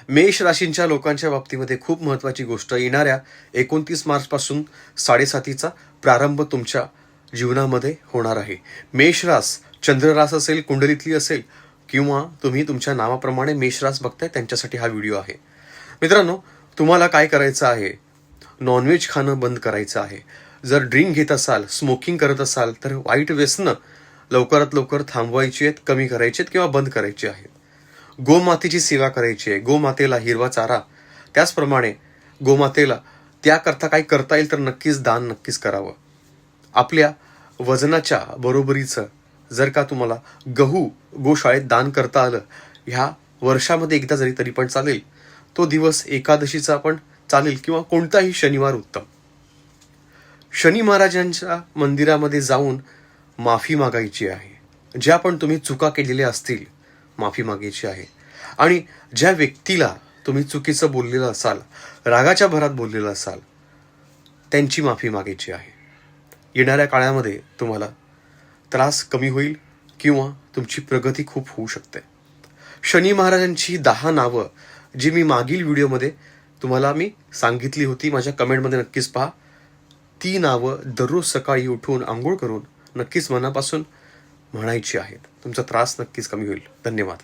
मेष राशींच्या लोकांच्या बाबतीमध्ये खूप महत्त्वाची गोष्ट, येणाऱ्या 29 मार्चपासून 7.5चा प्रारंभ तुमच्या जीवनामध्ये होणार आहे. मेष रास चंद्ररास असेल, कुंडलीतली असेल, किंवा तुम्ही तुमच्या नावाप्रमाणे मेष रास बघताय त्यांच्यासाठी हा व्हिडिओ आहे. मित्रांनो, तुम्हाला काय करायचं आहे? नॉनव्हेज खाणं बंद करायचं आहे. जर ड्रिंक घेत असाल, स्मोकिंग करत असाल, तर वाईट व्यसनं लवकरात लवकर थांबवायची आहेत, कमी करायची आहेत किंवा बंद करायची आहेत. गोमातेची सेवा करायची आहे. गोमातेला हिरवा चारा, त्याचप्रमाणे गोमातेला त्याकरता काही करता येईल तर नक्कीच दान नक्कीच करावं. आपल्या वजनाच्या बरोबरीचं जर का तुम्हाला गहू गोशाळेत दान करता आलं, ह्या वर्षामध्ये एकदा जरी तरी पण चालेल. तो दिवस एकादशीचा पण चालेल किंवा कोणताही शनिवार उत्तम. शनी महाराजांच्या मंदिरामध्ये जाऊन माफी मागायची आहे. ज्या पण तुम्ही चुका केलेल्या असतील, माफी मागायची आहे. आणि ज्या व्यक्तीला तुम्ही चुकीचं बोललेलं असाल, रागाच्या भरात बोललेलं असाल, त्यांची माफी मागायची आहे. येणाऱ्या काळामध्ये तुम्हाला त्रास कमी होईल किंवा तुमची प्रगती खूप होऊ शकते. शनी महाराजांची 10 नावं जी मी मागील व्हिडिओमध्ये तुम्हाला मी सांगितली होती, माझ्या कमेंटमध्ये नक्कीच पहा. ती नावं दररोज सकाळी उठून आंघोळ करून नक्कीच मनापासून म्हणायची आहेत. तुमचा त्रास नक्कीच कमी होईल. धन्यवाद.